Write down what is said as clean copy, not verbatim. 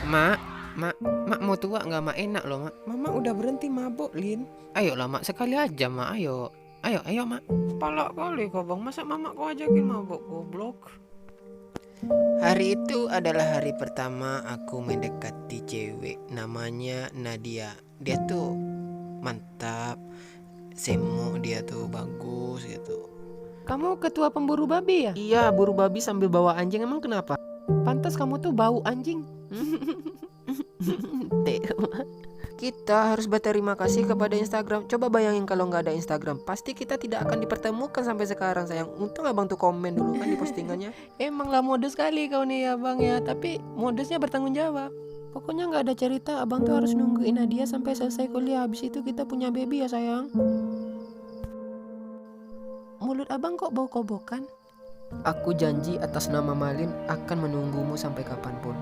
Mak, mak, mak mau tua nggak mak? Enak loh mak. Mama udah berhenti mabuk, Lin. Ayolah mak, sekali aja mak. Ayo, ayo, ayo mak. Palak kali kau bang, masa mama kau ajakin mabuk goblok. Hari itu adalah hari pertama aku mendekati cewek. Namanya Nadia. Dia tuh mantap, semu dia tuh bagus gitu. Kamu ketua pemburu babi ya? Iya, buru babi sambil bawa anjing, emang kenapa? Pantas kamu tuh bau anjing. Kita harus berterima kasih kepada Instagram. Coba bayangin kalau nggak ada Instagram, pasti kita tidak akan dipertemukan sampai sekarang sayang. Untung abang tuh komen dulu kan di postingannya. Emang gak modus sekali kau nih ya bang ya, tapi modusnya bertanggung jawab. Pokoknya gak ada cerita, abang tuh harus nungguin Nadia sampai selesai kuliah. Habis itu kita punya baby ya sayang. Mulut abang kok bau kobokan? Aku janji atas nama Malin akan menunggumu sampai kapanpun.